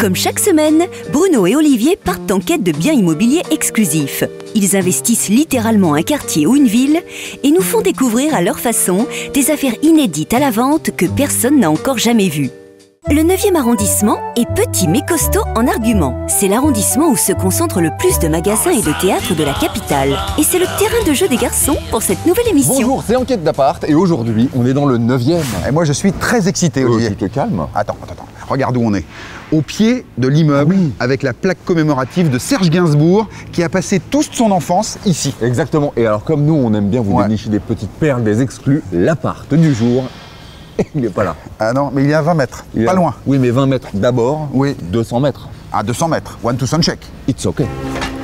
Comme chaque semaine, Bruno et Olivier partent en quête de biens immobiliers exclusifs. Ils investissent littéralement un quartier ou une ville et nous font découvrir à leur façon des affaires inédites à la vente que personne n'a encore jamais vues. Le 9e arrondissement est petit mais costaud en arguments. C'est l'arrondissement où se concentrent le plus de magasins et de théâtres de la capitale. Et c'est le terrain de jeu des garçons pour cette nouvelle émission. Bonjour, c'est Enquête d'appart et aujourd'hui, on est dans le 9e. Et moi, je suis très excité, Olivier. Tu te calmes. Attends. Regarde où on est. Au pied de l'immeuble, avec la plaque commémorative de Serge Gainsbourg, qui a passé toute son enfance ici. Exactement. Et alors, comme nous, on aime bien vous dénicher des petites perles, des exclus, l'appart du jour, il n'est pas là. Ah non, mais il est à 20 mètres, pas loin. Oui, mais 20 mètres d'abord, oui. 200 mètres. À 200 mètres, one to sound check. It's okay.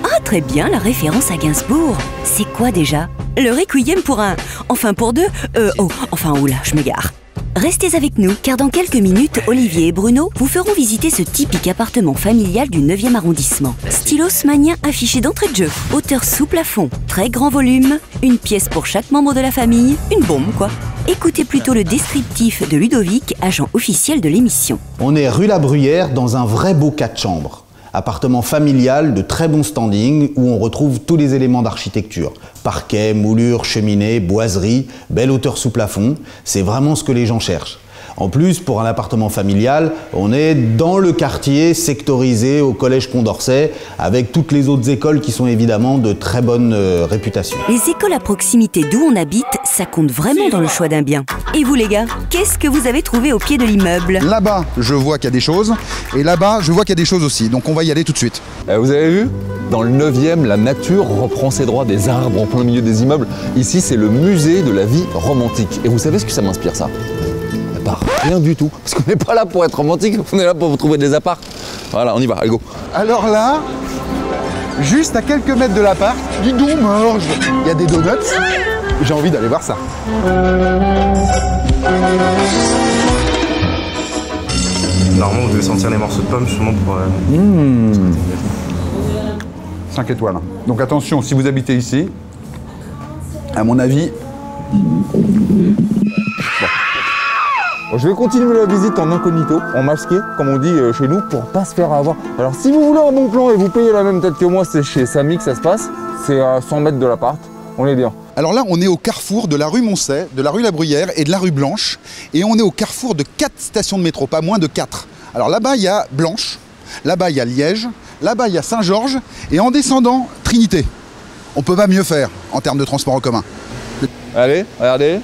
Ah, très bien, la référence à Gainsbourg. C'est quoi déjà? Le Requiem pour un... Enfin pour deux... oula, je m'égare. Restez avec nous, car dans quelques minutes, Olivier et Bruno vous feront visiter ce typique appartement familial du 9e arrondissement. Style haussmannien affiché d'entrée de jeu, hauteur sous plafond, très grand volume, une pièce pour chaque membre de la famille, une bombe quoi. Écoutez plutôt le descriptif de Ludovic, agent officiel de l'émission. On est rue La Bruyère dans un vrai beau 4 chambres. Appartement familial de très bon standing où on retrouve tous les éléments d'architecture. Parquet, moulure, cheminée, boiserie, belle hauteur sous plafond. C'est vraiment ce que les gens cherchent. En plus, pour un appartement familial, on est dans le quartier sectorisé au collège Condorcet avec toutes les autres écoles qui sont évidemment de très bonne réputation. Les écoles à proximité d'où on habite, ça compte vraiment dans le choix d'un bien. Et vous les gars, qu'est-ce que vous avez trouvé au pied de l'immeuble? Là-bas, je vois qu'il y a des choses. Et là-bas, je vois qu'il y a des choses aussi. Donc on va y aller tout de suite. Vous avez vu? Dans le 9e, la nature reprend ses droits, des arbres en plein milieu des immeubles. Ici, c'est le musée de la vie romantique. Et vous savez ce que ça m'inspire, ça? Rien du tout, parce qu'on n'est pas là pour être romantique, on est là pour vous trouver des apparts. Voilà, on y va, allez go. Alors là, juste à quelques mètres de l'appart, dis donc Morge, il y a des donuts. J'ai envie d'aller voir ça. Normalement, vous devez sentir les morceaux de pommes justement pour... 5 étoiles. Donc attention, si vous habitez ici, à mon avis... Je vais continuer la visite en incognito, en masqué, comme on dit chez nous, pour pas se faire avoir. Alors si vous voulez un bon plan et vous payez la même tête que moi, c'est chez Samy que ça se passe. C'est à 100 mètres de l'appart, on est bien. Alors là, on est au carrefour de la rue Moncey, de la rue La Bruyère et de la rue Blanche. Et on est au carrefour de 4 stations de métro, pas moins de 4. Alors là-bas, il y a Blanche, là-bas, il y a Liège, là-bas, il y a Saint-Georges, et en descendant, Trinité. On peut pas mieux faire en termes de transport en commun. Allez, regardez.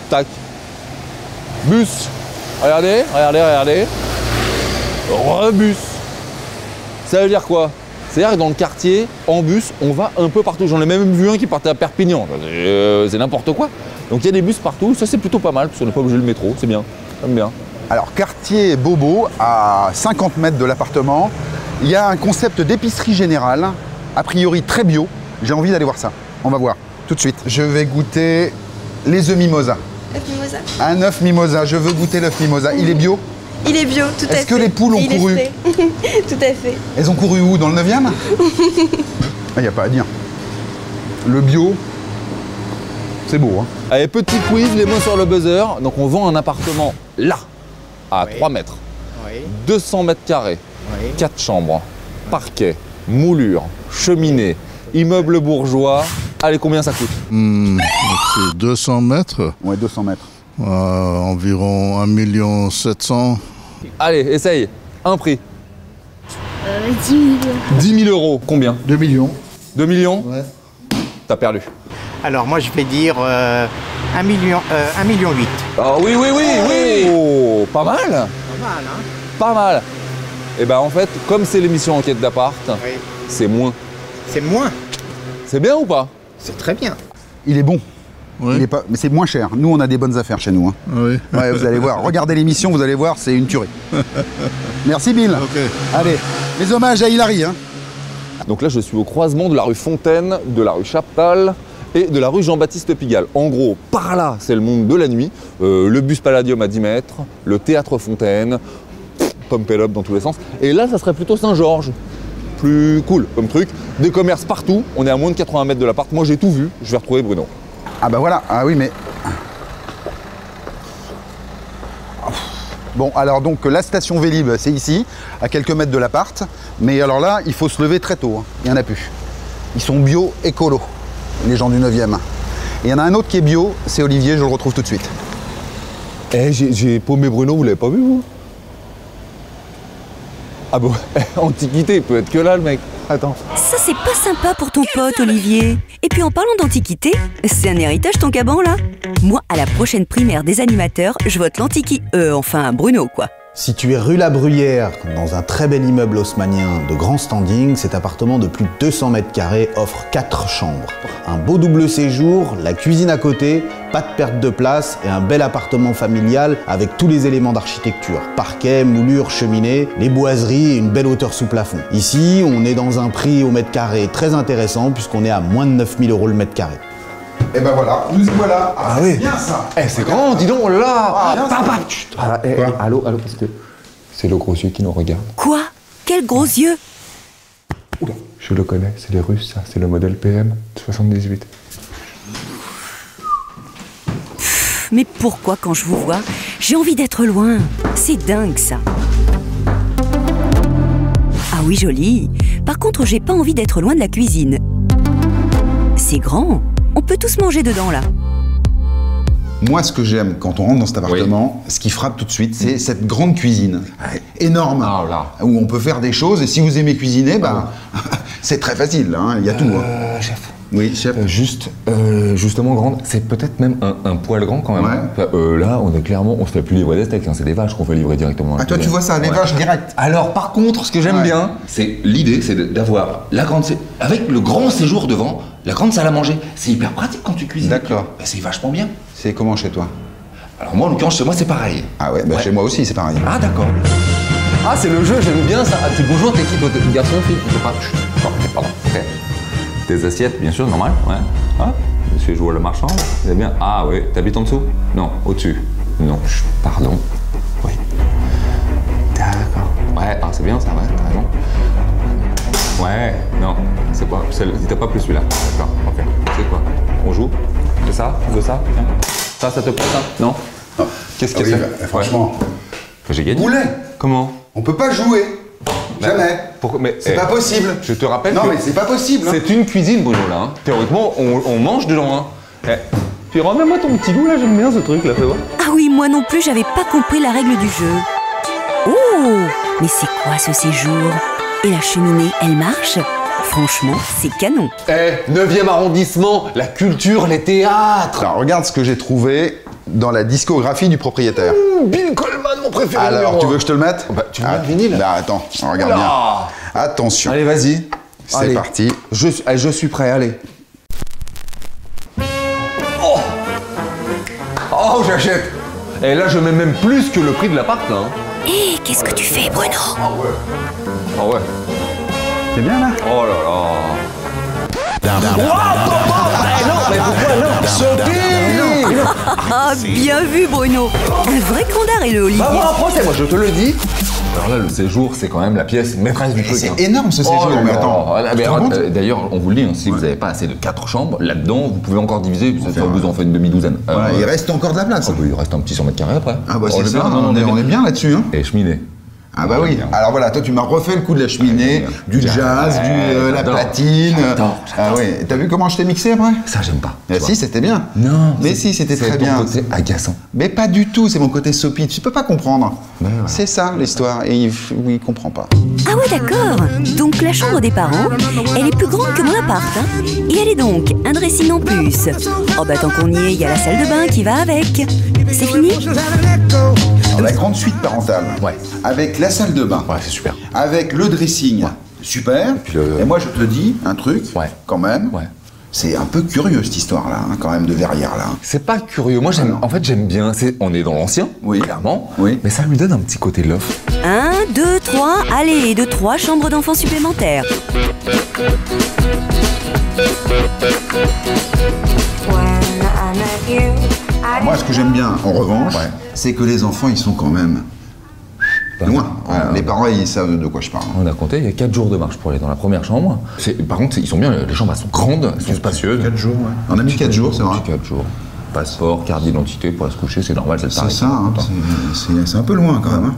Tac. Bus. Regardez. Rebus. Ça veut dire quoi? C'est-à-dire que dans le quartier, en bus, on va un peu partout. J'en ai même vu un qui partait à Perpignan. C'est n'importe quoi. Donc il y a des bus partout. Ça, c'est plutôt pas mal, parce qu'on n'est pas obligé le métro. C'est bien. J'aime bien. Alors, quartier Bobo, à 50 mètres de l'appartement, il y a un concept d'épicerie générale, a priori très bio. J'ai envie d'aller voir ça. On va voir tout de suite. Je vais goûter les œufs mimosa. Œuf mimosa. Un œuf mimosa, je veux goûter l'œuf mimosa. Il est bio? Il est bio, tout à fait. Est-ce que les poules ont couru? Tout à fait. Elles ont couru où? Dans le 9e? Il n'y a pas à dire. Le bio, c'est beau. Hein. Allez, petit quiz, les mains sur le buzzer. Donc on vend un appartement là, à 3 mètres. 200 mètres carrés, 4 chambres, parquet, moulure, cheminée, immeuble bourgeois. Allez, combien ça coûte? C'est 200 mètres. Ouais, 200 mètres. Environ 1 700 000. Allez, essaye. Un prix. 10 millions. 10 000 euros. Combien? 2 millions. 2 millions? Ouais. T'as perdu. Alors moi je vais dire 1 million 8. Ah oui. Oh, pas mal. Pas mal, hein? Pas mal. Et ben en fait, comme c'est l'émission Enquête d'appart, c'est moins. C'est moins. C'est bien ou pas? C'est très bien. Il est bon. Oui. Il est pas... Mais c'est moins cher. Nous, on a des bonnes affaires chez nous. Hein. Oui. Ouais, vous allez voir. Regardez l'émission, vous allez voir, c'est une tuerie. Merci Bill. Ok. Allez, mes hommages à Hilary. Hein. Donc là, je suis au croisement de la rue Fontaine, de la rue Chaptal et de la rue Jean-Baptiste Pigalle. En gros, par là, c'est le monde de la nuit. Le bus Palladium à 10 mètres, le théâtre Fontaine, pump it up dans tous les sens. Et là, ça serait plutôt Saint-Georges. Plus cool comme truc. Des commerces partout. On est à moins de 80 mètres de l'appart. Moi, j'ai tout vu. Je vais retrouver Bruno. Ah bah voilà. Ah oui, mais... Bon, alors donc la station Vélib, c'est ici, à quelques mètres de l'appart. Mais alors là, il faut se lever très tôt, hein. Il n'y en a plus. Ils sont bio écolo, les gens du 9e. Et il y en a un autre qui est bio, c'est Olivier, je le retrouve tout de suite. Eh, j'ai paumé Bruno, vous l'avez pas vu, vous? Ah bon, Antiquité, il peut être que là, le mec. Attends. Ça, c'est pas sympa pour ton pote, Olivier. Et puis en parlant d'antiquité, c'est un héritage ton caban, là? Moi, à la prochaine primaire des animateurs, je vote l'Antiqui... enfin, Bruno, quoi. Situé rue La Bruyère, dans un très bel immeuble haussmannien de grand standing, cet appartement de plus de 200 mètres carrés offre 4 chambres. Un beau double séjour, la cuisine à côté, pas de perte de place et un bel appartement familial avec tous les éléments d'architecture. Parquet, moulure, cheminée, les boiseries et une belle hauteur sous plafond. Ici, on est dans un prix au mètre carré très intéressant puisqu'on est à moins de 9 000 € le mètre carré. Et ben voilà, nous y voilà. Ah oui. C'est bien ça. Eh, c'est grand, dis donc, là. Papa. Allô, parce que c'est le gros yeux qui nous regarde. Quoi? Quels gros yeux? Oula, je le connais, c'est les Russes, ça. C'est le modèle PM 78. Mais pourquoi, quand je vous vois, j'ai envie d'être loin? C'est dingue, ça. Ah oui, joli. Par contre, j'ai pas envie d'être loin de la cuisine. C'est grand. On peut tous manger dedans, là. Moi, ce que j'aime quand on rentre dans cet appartement, ce qui frappe tout de suite, c'est cette grande cuisine. Énorme. Ah, là. Où on peut faire des choses. Et si vous aimez cuisiner, c'est très facile. Hein, il y a tout. Hein. Chef. Oui, chef. Justement grande, c'est peut-être même un poil grand quand même. Ouais. Enfin, là, on se fait plus livrer des steaks, hein, c'est des vaches qu'on fait livrer directement. Ah, toi, tu vois ça, les vaches direct. Alors, par contre, ce que j'aime bien, c'est l'idée, c'est d'avoir la grande, avec le grand séjour devant, la grande salle à manger. C'est hyper pratique quand tu cuisines. D'accord. Bah, c'est vachement bien. C'est comment chez toi? Alors moi, en l'occurrence, chez moi, c'est pareil. Ah ouais, chez moi aussi, c'est pareil. Ah, d'accord. Ah, c'est le jeu, j'aime bien ça. Ah, t'es bonjour, t'es qui toi? T'es garçon, fille? Je sais pas. Chut. Pardon. Ok. Tes assiettes, bien sûr, normal, ouais. Ah, monsieur Joueur le marchand, c'est bien. Ah oui, t'habites en dessous? Non, au-dessus. Non, pardon. Oui. D'accord. Ouais, ah, c'est bien ça, ouais, t'as raison. Ouais, non, c'est quoi? T'as pas plus celui-là. D'accord, ok. C'est quoi? On joue? C'est ça? Tu veux ça? Tiens. Ça te plaît ça? Non? Qu'est-ce que c'est? Franchement. J'ai gagné. Boulet. Comment? On peut pas jouer. Jamais. Pourquoi? Mais C'est pas possible. Je te rappelle Non, que mais c'est pas possible. Hein. c'est une cuisine, Bruno, là. Hein. Théoriquement, on mange dedans. Hein. Puis remets-moi ton petit goût, là. J'aime bien ce truc, là. Fais voir. Ah oui, moi non plus, j'avais pas compris la règle du jeu. Oh, mais c'est quoi ce séjour? Et la cheminée, elle marche? Franchement, c'est canon. 9e arrondissement, la culture, les théâtres. Alors, regarde ce que j'ai trouvé dans la discographie du propriétaire. Bill Coleman, mon préféré. Alors, tu veux que je te le mette? Tu veux un vinyle? Bah, attends, regarde bien. Attention. Allez, vas-y. C'est parti. Je suis prêt, allez. Oh, j'achète. Et là, je mets même plus que le prix de l'appart, là. Hé, qu'est-ce que tu fais, Bruno? Ah ouais. C'est bien, là? Oh là là. Ah, bien vu, Bruno. Un vrai grandard et le Olivier. Va voir un procès, moi, je te le dis. Alors là, le séjour, c'est quand même la pièce maîtresse du truc. C'est énorme, ce séjour. là Mais là. attends. Mais tu te rends compte d'ailleurs, on vous le dit, hein, si vous n'avez pas assez de 4 chambres, là-dedans, vous pouvez encore diviser, ça vous en fait une demi-douzaine. Voilà, il reste encore de la place. Il reste un petit 100 mètres carrés après. Ah bah On c'est est ça, bien, on est bien là-dessus. Hein. Et cheminée. Ah bah oui. Alors voilà, toi tu m'as refait le coup de la cheminée, du jazz, la j'adore. platine. J'adore. Ah ouais. T'as vu comment je t'ai mixé après? Ça, j'aime pas. Mais si, c'était bien. Non. Mais si, c'était très C'est bien. ton côté agaçant. Mais pas du tout, c'est mon côté soapy. Tu peux pas comprendre. voilà. C'est ça l'histoire. Et il comprend pas. Ah ouais, d'accord. Donc la chambre des parents, elle est plus grande que mon appart, hein. Et elle est donc un dressing en plus. Oh bah tant qu'on y est, il y a la salle de bain qui va avec. C'est fini? Alors, la grande suite parentale. Ouais. Avec la salle de bain. Ouais, c'est super. Avec le dressing. Super. puis le- Et moi je te dis un truc. Ouais. Quand même. Ouais. C'est un peu curieux cette histoire-là, hein, quand même, de verrière là. C'est pas curieux. Moi, en fait, j'aime bien. On est dans l'ancien, Oui. clairement. Oui. Mais ça lui donne un petit côté love. 1, 2, 3, allez, de 3 chambres d'enfants supplémentaires. Moi, ce que j'aime bien, en revanche, c'est que les enfants, ils sont quand même loin. Les parents, ils savent de quoi je parle. On a compté, il y a 4 jours de marche pour aller dans la première chambre. Par contre, ils sont bien, les chambres elles sont grandes, elles sont spacieuses. 4 jours, ouais. On a mis 4 jours, c'est vrai. 4 jours. Passeport, carte d'identité pour aller se coucher, c'est normal, c'est le tarif. C'est ça, hein, c'est un peu loin quand même. Hein.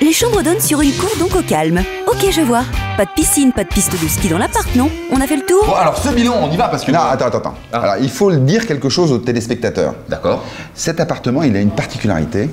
Les chambres donnent sur une cour donc au calme. Ok, je vois. Pas de piscine, pas de piste de ski dans l'appart, non? On a fait le tour? Bon, alors ce bilan, on y va parce que... Non, attends. Ah. Alors, il faut le dire quelque chose aux téléspectateurs. D'accord. Cet appartement, il a une particularité.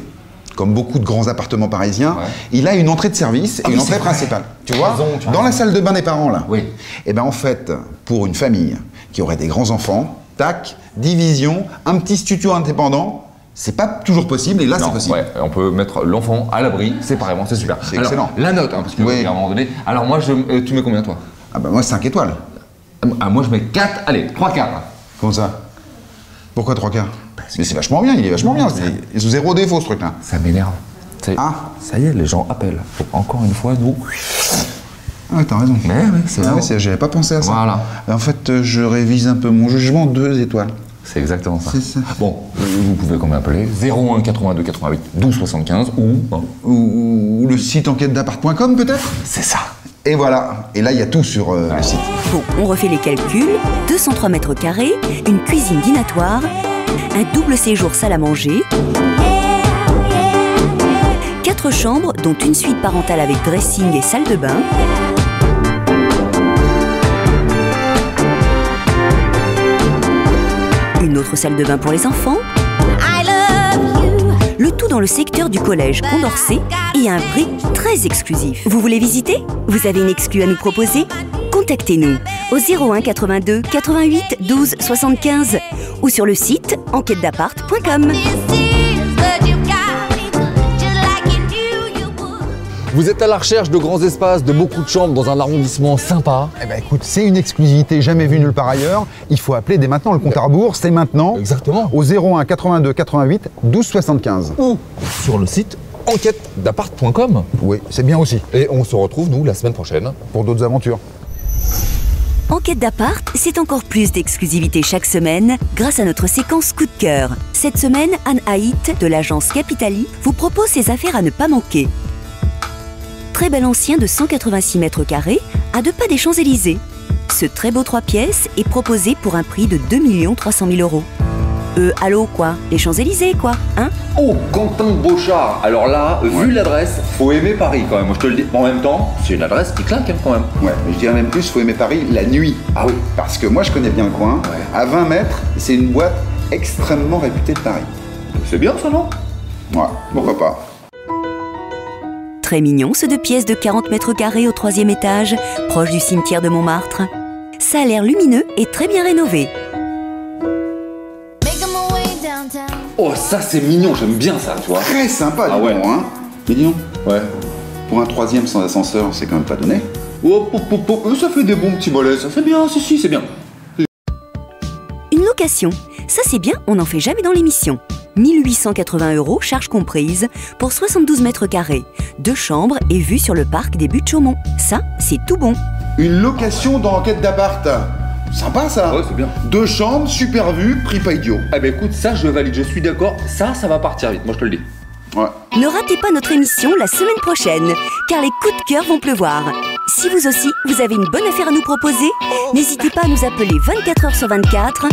Comme beaucoup de grands appartements parisiens, Ouais. il a une entrée de service et une entrée principale. Tu vois, dans la salle de bain des parents, là. Oui. Et bien en fait, pour une famille qui aurait des grands-enfants, tac, division, un petit studio indépendant, c'est pas toujours possible et là c'est possible. Ouais, on peut mettre l'enfant à l'abri séparément, c'est super. C'est Alors, excellent. La note, hein, parce que Oui. à un moment donné... Alors moi, tu mets combien toi? Ah bah moi 5 étoiles. Ah, moi je mets 4, allez, 3 quarts. Comment ça? Pourquoi 3 quarts? Mais c'est vachement bien, il est vachement bien. C'est zéro défaut ce truc-là. Ça m'énerve. Ah. Ça y est, les gens appellent. Faut encore une fois, nous... Ah ouais, t'as raison. Mais oui, c'est Ah bon. ouais, j'avais pas pensé à ça. Voilà. En fait, je révise un peu mon jugement, 2 étoiles. C'est exactement ça. C'est ça. Bon, vous pouvez quand même appeler 01 82 88 12 75 Ou le site enquêtedappart.com peut-être? C'est ça. Et voilà. Et là, il y a tout sur le site. Bon, on refait les calculs. 203 mètres carrés, une cuisine dînatoire, un double séjour salle à manger, 4 chambres, dont une suite parentale avec dressing et salle de bain, une autre salle de bain pour les enfants, le tout dans le secteur du collège Condorcet et à un prix très exclusif. Vous voulez visiter? Vous avez une exclue à nous proposer? Contactez-nous au 01 82 88 12 75 ou sur le site enquêtedappart.com. Vous êtes à la recherche de grands espaces, de beaucoup de chambres dans un arrondissement sympa? Eh ben écoute, c'est une exclusivité jamais vue nulle part ailleurs. Il faut appeler dès maintenant le compte à rebours, c'est maintenant. Exactement. Au 01 82 88 12 75. Ou sur le site enquêtedappart.com. Oui, c'est bien aussi. Et on se retrouve, nous, la semaine prochaine. Pour d'autres aventures. Enquête d'appart, c'est encore plus d'exclusivité chaque semaine grâce à notre séquence coup de cœur. Cette semaine, Anne Haït de l'agence Capitali vous propose ses affaires à ne pas manquer. Très bel ancien de 186 mètres carrés à 2 pas des Champs-Élysées. Ce très beau 3 pièces est proposé pour un prix de 2 300 000 €. Allô quoi? Les Champs-Élysées quoi, hein? Oh, Quentin Beauchard. Alors là, vu l'adresse, faut aimer Paris quand même. Moi je te le dis. En même temps, c'est une adresse qui claque quand même. Ouais, mais je dirais même plus, faut aimer Paris la nuit. Ah oui. Parce que moi, je connais bien le coin. Ouais. À 20 mètres, c'est une boîte extrêmement réputée de Paris. C'est bien ça, non? Ouais, pourquoi pas. Très mignon ce 2 pièces de 40 mètres carrés au 3e étage, proche du cimetière de Montmartre. Ça a l'air lumineux et très bien rénové. Oh, ça c'est mignon, j'aime bien ça, tu vois. Très sympa, Ah dis ouais. donc, hein. Mais dis donc, Ouais. pour un 3e sans ascenseur, c'est quand même pas donné. Oh, ça fait des bons petits mollets, ça c'est bien, si, c'est bien. Une location, ça c'est bien, on n'en fait jamais dans l'émission. 1880 €, charges comprises, pour 72 mètres carrés, 2 chambres et vue sur le parc des Buttes-Chaumont. Ça, c'est tout bon. Une location dans Enquête d'appart. Sympa ça. Ouais, c'est bien. 2 chambres, super vue, prix pas idiot. Eh ben écoute, ça je valide, je suis d'accord, ça va partir vite, moi je te le dis. Ouais. Ne ratez pas notre émission la semaine prochaine, car les coups de cœur vont pleuvoir. Si vous aussi, vous avez une bonne affaire à nous proposer, n'hésitez pas à nous appeler 24 h sur 24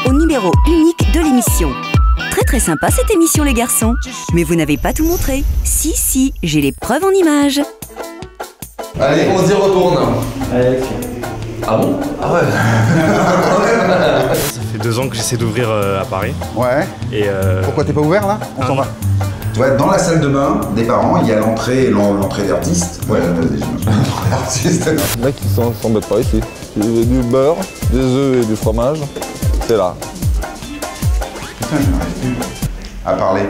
au numéro unique de l'émission. Très sympa cette émission les garçons. Mais vous n'avez pas tout montré. Si, j'ai les preuves en images. Allez, on s'y retourne. Ah bon? Ah ouais. Ça fait 2 ans que j'essaie d'ouvrir à Paris. Ouais. Et Pourquoi t'es pas ouvert là? On s'en va. Tu vois, dans la salle de bain des parents, il y a l'entrée d'artiste. Ouais, artiste. Le mec, il s'embête pas ici. Il y a du beurre, des œufs et du fromage. C'est là. Putain, je n'arrive plus à parler.